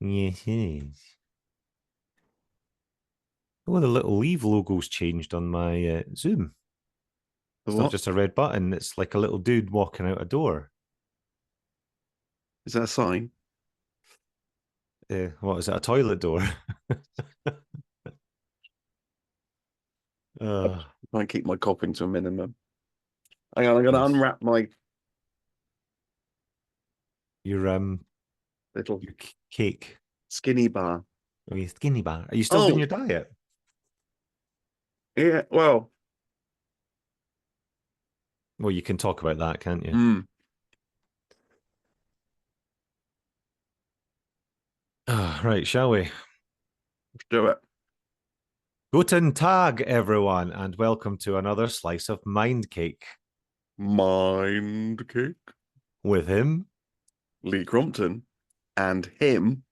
Yes, it is. Oh, the little leave logo's changed on my Zoom. The It's not what? just a red button, it's like a little dude walking out a door. Is that a sign? What is it, a toilet door? I uh, try and keep my coughing to a minimum. Hang on, I'm going to yes. unwrap my Your little your cake. skinny bar. Oh, your skinny bar. Are you still doing Oh, your diet? yeah. Well, Well, you can talk about that, can't you? mm, Right, shall we? let's do it. Guten Tag, everyone, and welcome to another slice of mind cake Mind cake. with him, Lee Crompton and him.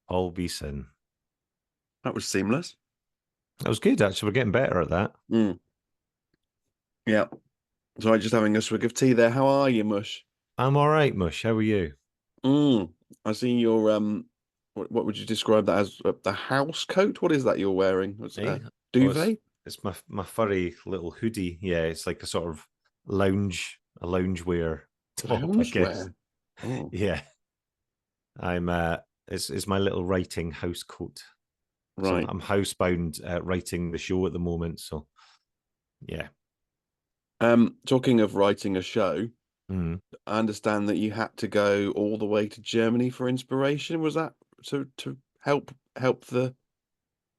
Paul Beeson. That was seamless. That was good, actually. We're getting better at that. Mm, yeah. So I'm just having a swig of tea there. How are you, Mush? I'm all right, Mush. How are you? Mm, I see your what would you describe that as? The house coat? What is that you're wearing? What's Hey, oh, duvet? it's my furry little hoodie. Yeah, it's like a sort of lounge wear top, I guess. Loungewear. Oh, Yeah, I'm it's my little writing house coat. So right. I'm housebound writing the show at the moment. So yeah. Talking of writing a show, Mm. I understand that you had to go all the way to Germany for inspiration. Was that to help the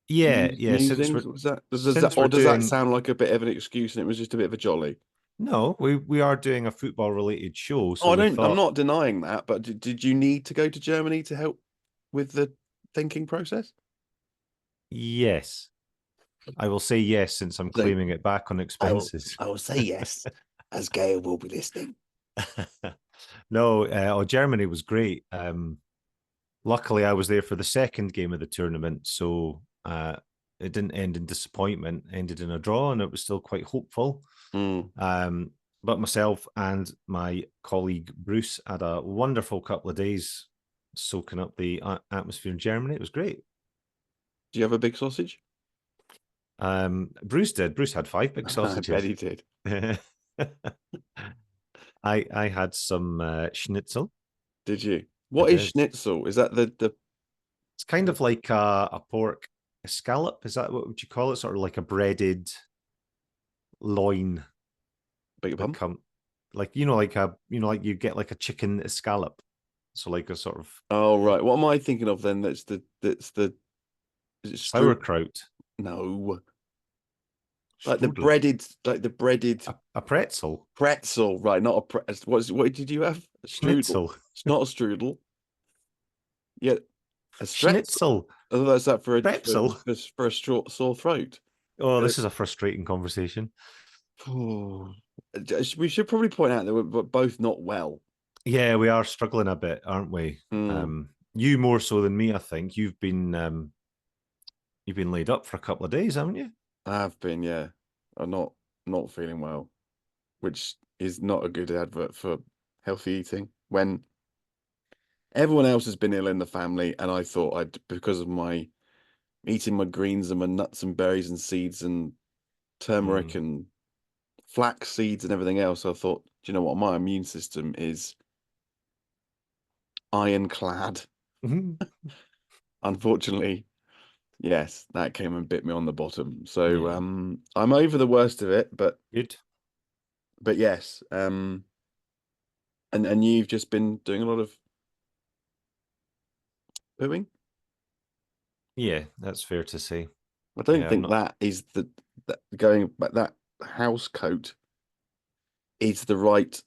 Yeah. musings? Was that Since we're or does that doing sound like a bit of an excuse and it was just a bit of a jolly? no, we are doing a football related show, so Oh, I we don't. I'm thought not denying that, but did you need to go to Germany to help with the thinking process? yes. I will say yes since I'm So claiming it back on expenses. I will say yes, as Gail will be listening. No, Germany was great. Luckily, I was there for the second game of the tournament, so it didn't end in disappointment. Ended in a draw, and it was still quite hopeful. Mm. Um, but myself and my colleague Bruce had a wonderful couple of days soaking up the atmosphere in Germany. It was great. Do you have a big sausage? Bruce did. Bruce had five big I bet sausages. he did. I had some schnitzel. Did you? I What is did. schnitzel? Is that the It's kind of like a pork scallop. Is that what would you call it? Sort of like a breaded loin beg your that pardon? come like like you get like a chicken escallop. So like a sort of Oh right. What am I thinking of then? That's the is it strudel? sauerkraut No. strudel. Like the breaded A pretzel. pretzel, right? Not a what did you have? A strudel. Schnitzel. It's not a strudel. Yeah, a stretzel. Schnitzel. Otherwise, that for a Pretzel. for a sore throat. Oh, Uh, this is a frustrating conversation. oh, we should probably point out that we're both not well. Yeah, we are struggling a bit, aren't we? Hmm. You more so than me, I think. You've been laid up for a couple of days, haven't you? I have been, yeah. I'm not feeling well, which is not a good advert for healthy eating when everyone else has been ill in the family, and I thought I'd because of my eating my greens and my nuts and berries and seeds and turmeric Mm. and flax seeds and everything else, I thought, do you know what? My immune system is ironclad. Unfortunately, yes, that came and bit me on the bottom. So Yeah, I'm over the worst of it, good. but yes, and you've just been doing a lot of pooing. Yeah, that's fair to say. I don't Yeah, I'm think not. that is that going but that house coat is the right.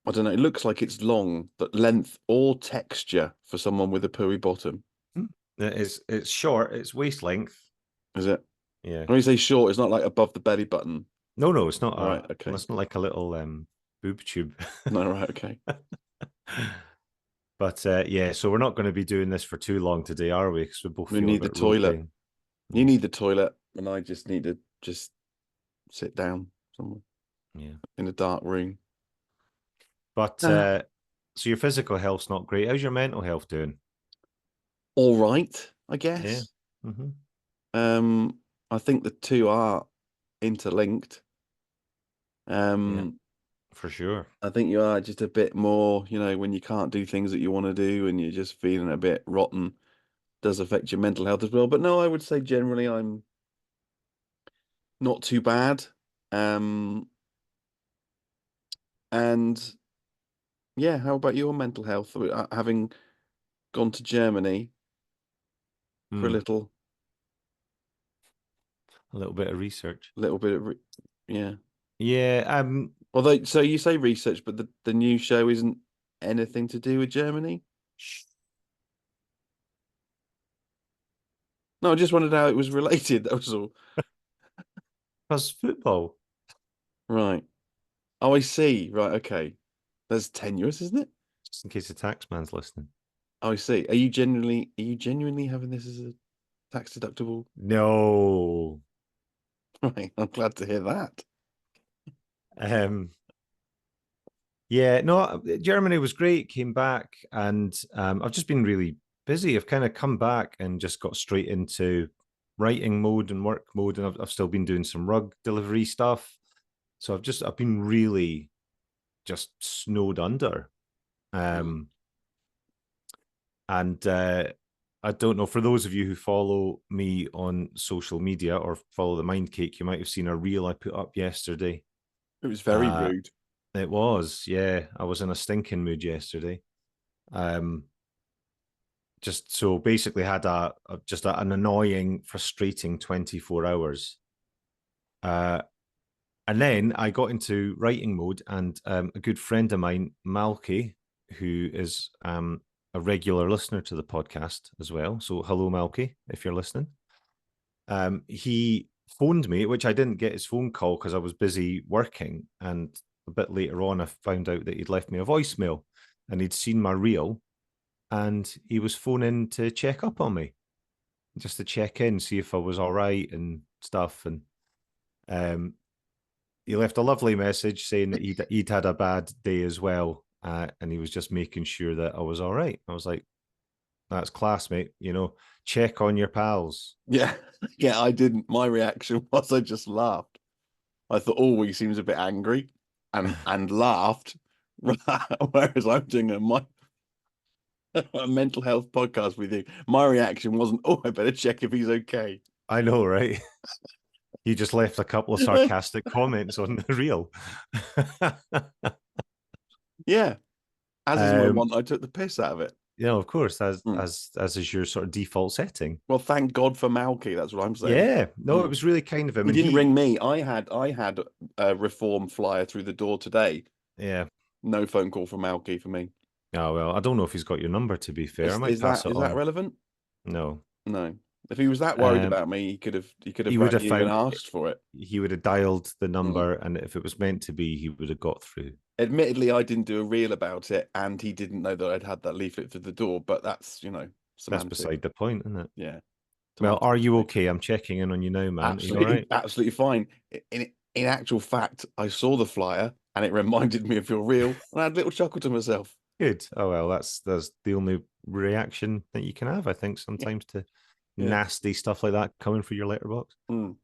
I don't know. It looks like it's long, but length or texture for someone with a pooey bottom. It's short. It's waist length. Is it? Yeah. When you say short, it's not like above the belly button. No, it's not Right. a. Okay. It's not like a little boob tube. No. Right. Okay. But yeah, so we're not going to be doing this for too long today, are we? Because we both We feel a need the bit ropey. toilet. You need the toilet, and I just need to just sit down somewhere Yeah. in a dark room. But Ah. so your physical health's not great. How's your mental health doing? all right, I Yeah. guess. Hmm. I think the two are interlinked. Yeah, Um, for sure. I think you are just a bit more, when you can't do things that you want to do and you're just feeling a bit rotten, does affect your mental health as well. But no, I would say generally I'm not too bad. Um, and yeah, how about your mental health? Having gone to Germany for a Mm, a little bit of research. little bit of, yeah. Yeah. Although, so you say research, but the new show isn't anything to do with Germany? No, I just wondered how it was related. That was all. Plus football. Right. Oh, I see. Right. Okay. That's tenuous, isn't it? Just in case the tax man's listening. Oh, I see. Are you genuinely having this as a tax deductible? No. Right. I'm glad to hear that. Um, yeah, no, Germany was great. Came back, and I've just been really busy. I've kind of come back and just got straight into writing mode and work mode, and I've still been doing some rug delivery stuff. So I've been really just snowed under. Mm. Um, and I don't know, for those of you who follow me on social media or follow the Mind Cake, you might have seen a reel I put up yesterday. It was very Uh, rude. it was, yeah, I was in a stinking mood yesterday. Um, just so basically had an annoying, frustrating 24 hours. Uh, and then I got into writing mode, and a good friend of mine, Malky, who is a regular listener to the podcast as well. So hello, Malky, if you're listening. He phoned me, which I didn't get his phone call because I was busy working. And a bit later on, I found out that he'd left me a voicemail and he'd seen my reel and he was phoning to check up on me, just to check in, see if I was all right and stuff. And um, he left a lovely message saying that he'd had a bad day as well. And he was just making sure that I was all right. I was like, that's class, mate. Check on your pals. Yeah. Yeah, I didn't. My reaction was I just laughed. I thought, oh, he seems a bit angry and laughed. Whereas I'm doing a mental health podcast with you. My reaction wasn't, oh, I better check if he's okay. I know, right? He just left a couple of sarcastic comments on the reel. Yeah. As is my um, want, I took the piss out of it. of course, as Mm. as as is your sort of default setting. Well, thank God for Malky. That's what I'm saying. Yeah, no, it Mm. was really kind of him, He and didn't ring me. I had a reform flyer through the door today. yeah. No phone call from Malky for me. Oh well, I don't know if he's got your number. To be fair, I Is, might is pass that it is that on. relevant? No, No. If he was that worried um, about me, he could have he would rang have you and found. asked for it. He would have dialed the Mm. number, and if it was meant to be, he would have got through. Admittedly, I didn't do a reel about it, and he didn't know that I'd had that leaflet through the door. But that's That's semantics. beside the point, isn't it? Yeah, Well, are semantics. you okay? I'm checking in on you now, man. Are you all Absolutely, right? absolutely fine. In actual fact, I saw the flyer and it reminded me of your reel, and I had a little chuckle to myself. Good. Oh well, that's the only reaction that you can have, I think, Yeah, sometimes to yeah. nasty stuff like that coming through your letterbox. Mm.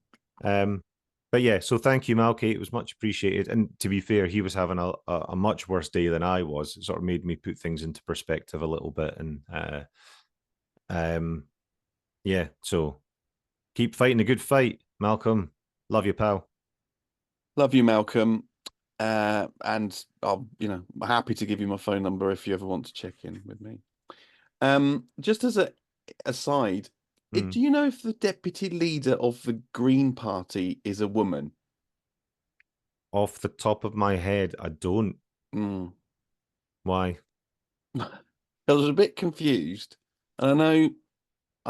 Um, but yeah, so thank you, Malky. It was much appreciated. And to be fair, he was having a much worse day than I was. It sort of made me put things into perspective a little bit. And um, yeah, so keep fighting a good fight, Malcolm. Love you, pal. Love you, Malcolm. And I'll, happy to give you my phone number if you ever want to check in with me. Just as a aside, Mm. do you know if the deputy leader of the Green Party is a woman? Off the top of my head, I don't. Mm. Why? I was a bit confused, and I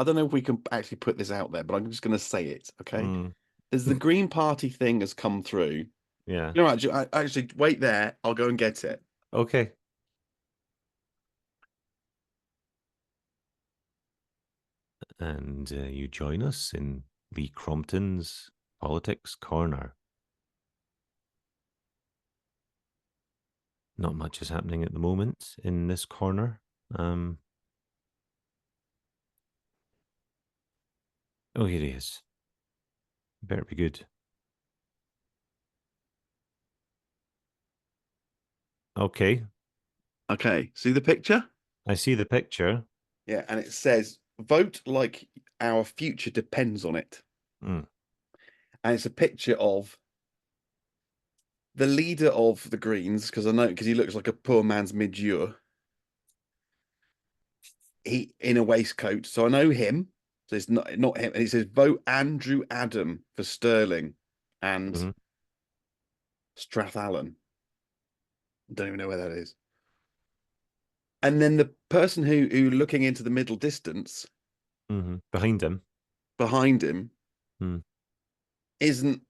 don't know if we can actually put this out there, but I'm just going to say it, okay? Mm. As the Green Party thing has come through, Yeah. actually wait there. I'll go and get it. Okay. And you join us in Lee Crompton's Politics Corner. Not much is happening at the moment in this corner. Oh, here he is. Better be good. Okay, Okay, see the picture? I see the picture. Yeah, and it says, vote like our future depends on it. Mm. And it's a picture of the leader of the Greens, because I know because he looks like a poor man's Midure. He in a waistcoat, so I know him. So it's not him. And it says vote Andrew Adam for Sterling and Hmm. Strathallan. Don't even know where that is. And then the person who looking into the middle distance Hmm. Behind him. behind him Mm. isn't.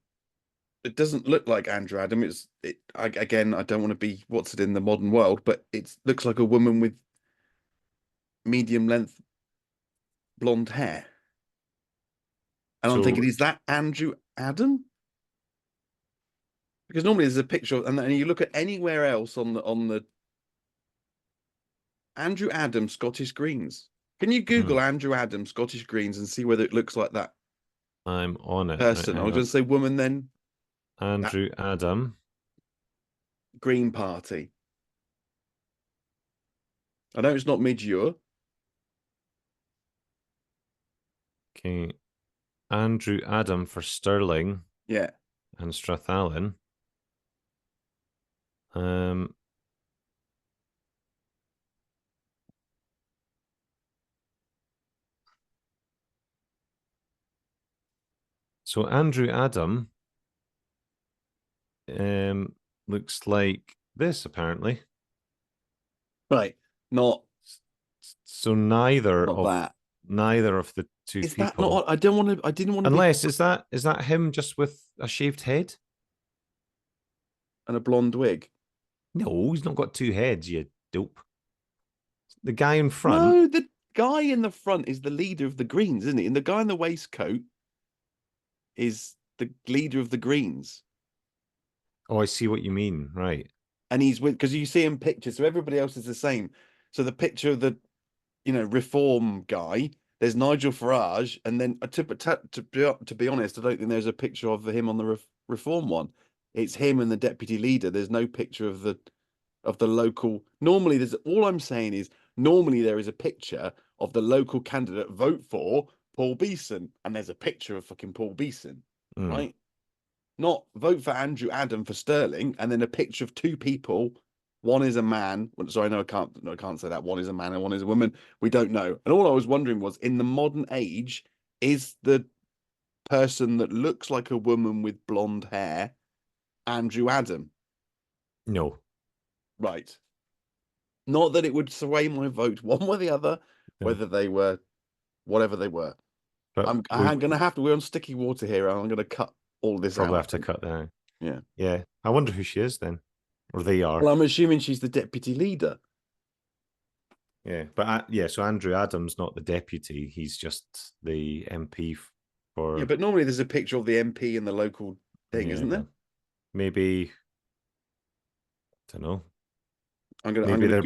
It doesn't look like Andrew Adam. Again. I don't want to be what's it in the modern world, but it looks like a woman with medium length blonde hair. And I'm So, thinking, is that Andrew Adam? Because normally there's a picture, and then you look at anywhere else on the Andrew Adam Scottish Greens. Can you Google Andrew Adam Scottish Greens and see whether it looks like that I'm on it. Right, person? I hang was going on. to say woman, then that Andrew Adam. Green Party. I know it's not Midure. Okay. Andrew Adam for Stirling Yeah. and Strathallan. Um, so Andrew Adam um looks like this apparently. Right. Not So neither not of that. the two Is that people, not? I don't want to. I didn't want to be unless is that him just with a shaved head? and a blonde wig. No, he's not got two heads, you dope. The guy in front. No, the guy in the front is the leader of the Greens, isn't he? And the guy in the waistcoat is the leader of the Greens. Oh, I see what you mean. Right. And he's with because you see him pictures, so everybody else is the same. So the picture of the reform guy, there's Nigel Farage, and then to be honest, I don't think there's a picture of him on the reform one. It's him and the deputy leader. There's no picture of the local. Normally, there's all I'm saying is normally there is a picture of the local candidate vote for Paul Beeson, and there's a picture of fucking Paul Beeson, Mm. right? Not vote for Andrew Adam for Sterling, and then a picture of two people. One is a man. Sorry, no, I can't. No, I can't say that. One is a man and one is a woman. We don't know. And all I was wondering was, in the modern age, is the person that looks like a woman with blonde hair Andrew Adam? No. Right. Not that it would sway my vote one way or the other, No. whether they were whatever they were. But I'm gonna have to. We're on sticky water here. I'm gonna cut all this probably out. have to cut that out. Yeah. Yeah. I wonder who she is then. Or they are. Well, I'm assuming she's the deputy leader. Yeah. But yeah, so Andrew Adams not the deputy, he's just the MP Yeah, for but normally there's a picture of the MP in the local thing, yeah. isn't there? Maybe I don't know. I'm Maybe gonna they're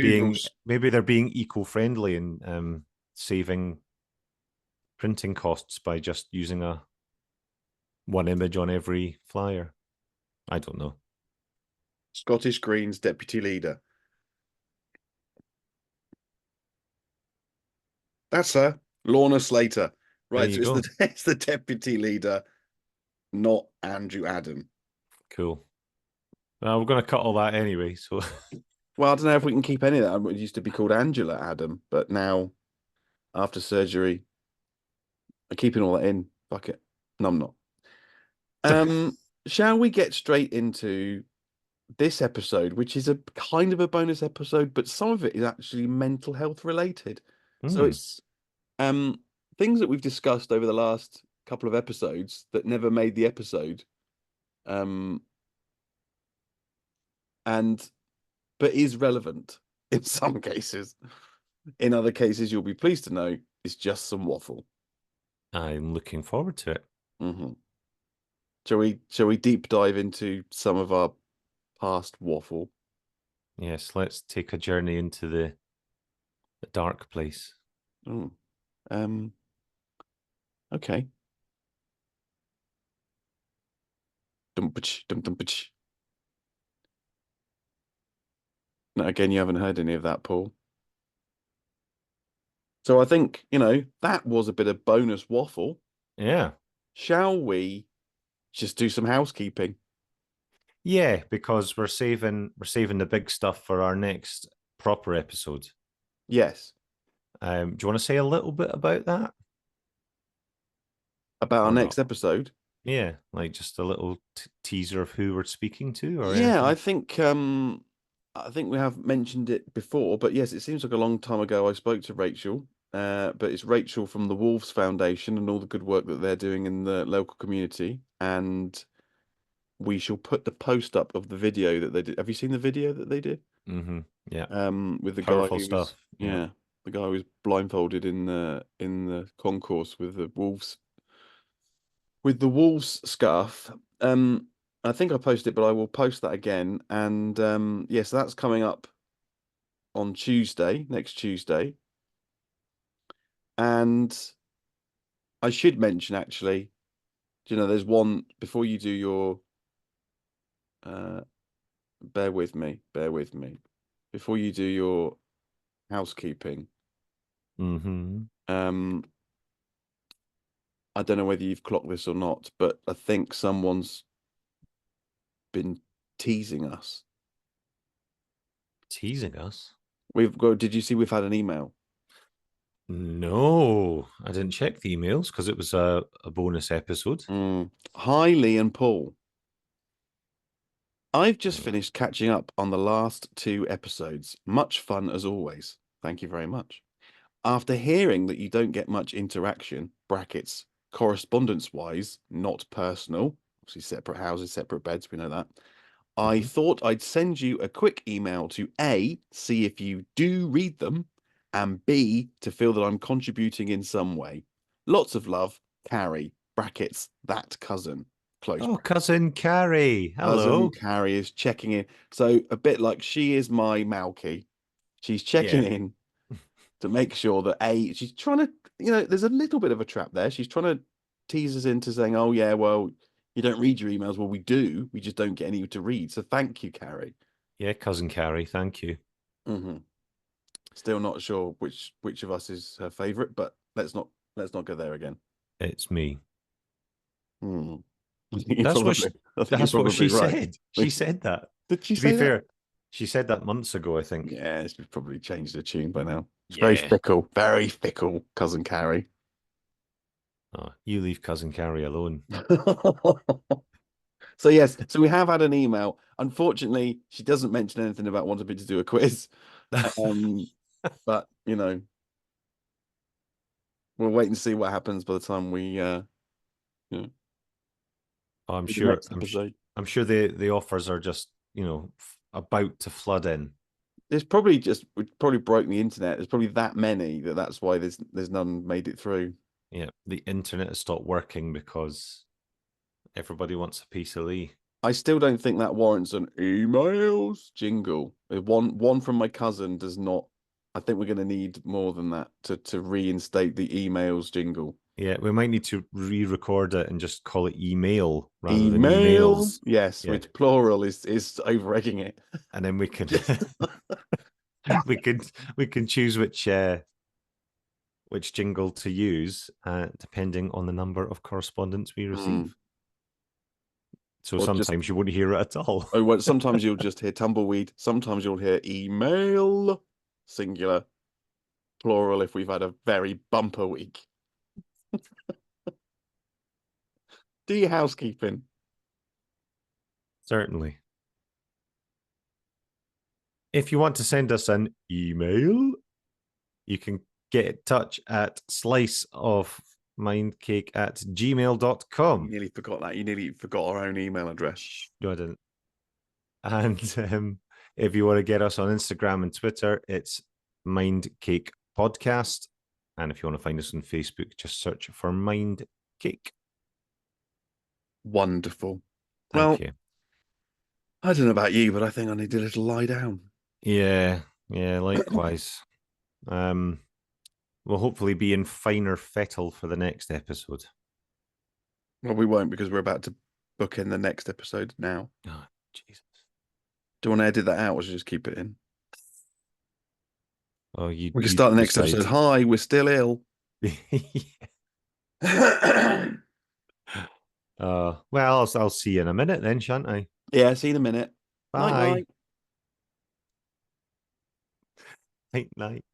Google. being eco-friendly and saving printing costs by just using a one image on every flyer. I don't know. Scottish Greens deputy leader. That's her, Lorna Slater. There Right, you so it's go. the it's the deputy leader, not Andrew Adam. Cool. Well, we're going to cut all that anyway. So Well, I don't know if we can keep any of that. It used to be called Angela Adam, but now after surgery, I'm keeping all that in. Fuck it. No, I'm not. Shall we get straight into this episode, which is a kind of a bonus episode, but some of it is actually mental health related. So it's um things that we've discussed over the last couple of episodes that never made the episode. Um and but is relevant in some cases. In other cases, you'll be pleased to know it's just some waffle. I'm looking forward to it. Mm-hmm. Shall we deep dive into some of our past waffle? Yes, let's take a journey into the dark place. Oh, um, okay. Dum-pa-ch, dum-dum-pa-ch. No, again, you haven't heard any of that, Paul. So I think, that was a bit of bonus waffle. Yeah. Shall we just do some housekeeping? Yeah, because we're saving the big stuff for our next proper episode. Yes. Do you want to say a little bit about that? About our Or next not? episode? Yeah, like just a little teaser of who we're speaking to or Yeah, anything. I think we have mentioned it before, but yes, it seems like a long time ago I spoke to Rachel. But it's Rachel from the Wolves Foundation and all the good work that they're doing in the local community. And we shall put the post up of the video that they did. Have you seen the video that they did? Mm-hmm. Yeah. With the guy Powerful who was, stuff. Yeah. the guy who was blindfolded in the concourse with the Wolves scarf. I think I posted it, but I will post that again. And yes, that's coming up on Tuesday, next Tuesday. And I should mention actually, there's one before you do your bear with me. Before you do your housekeeping, Mm-hmm. I don't know whether you've clocked this or not, but I think someone's been teasing us. Teasing us? Did you see we've had an email? No, I didn't check the emails because it was a bonus episode. Hi, Lee and Paul. I've just finished catching up on the last 2 episodes. Much fun as always. Thank you very much. After hearing that you don't get much interaction, brackets, correspondence-wise, not personal, obviously separate houses, separate beds, we know that, I thought I'd send you a quick email to A, see if you do read them, and B, to feel that I'm contributing in some way. Lots of love, Carrie, brackets, that cousin, close Oh, brackets. cousin Carrie. Cousin Hello. Carrie is checking in. So a bit like she is my Malky. She's checking Yeah. in to make sure that she's trying to, there's a little bit of a trap there. She's trying to tease us into saying, oh yeah, well, you don't read your emails. Well, we do. We just don't get any to read. So thank you, Carrie. Yeah, cousin Carrie. Thank you. Still not sure which of us is her favorite, but let's not go there again. It's me. That's What she said. She said that. Did she To be say that? fair, she said that months ago, I think. Yeah, she's probably changed the tune by now. It's Yeah. very fickle, cousin Carrie. Oh, you leave cousin Carrie alone. So yes, so we have had an email. Unfortunately, she doesn't mention anything about wanting me to do a quiz. But we'll wait and see what happens by the time we I'm the sure. next episode. I'm sure the offers are just about to flood in. We probably broke the internet. There's probably that many that's why there's none made it through. Yeah, the internet has stopped working because everybody wants a piece of Lee. I still don't think that warrants an emails jingle. One from my cousin does not. I think we're going to need more than that to reinstate the emails jingle. Yeah, we might need to re-record it and just call it email rather than emails. Yes, which plural is over-egging it. And then we can we can choose which jingle to use depending on the number of correspondence we receive. So sometimes you wouldn't hear it at all. Oh, well, sometimes you'll just hear tumbleweed. Sometimes you'll hear email, singular, plural if we've had a very bumper week. Do your housekeeping. Certainly. If you want to send us an email, you can get in touch at sliceofmindcake@gmail.com. You nearly forgot that. You nearly forgot our own email address. No, I didn't. And if you want to get us on Instagram and Twitter, it's Mindcake Podcast. And if you want to find us on Facebook, just search for Mindcake. Wonderful. Thank you. I don't know about you, but I think I need a little lie down. Yeah, likewise. We'll hopefully be in finer fettle for the next episode. Well, we won't because we're about to book in the next episode now. Oh, Jesus. Do you want to edit that out or should I just keep it in? Oh, you We can start the next decide. episode. Hi, we're still ill. Well, I'll see you in a minute then, shan't I? Yeah, see you in a minute. Bye. Night, night. Night, night.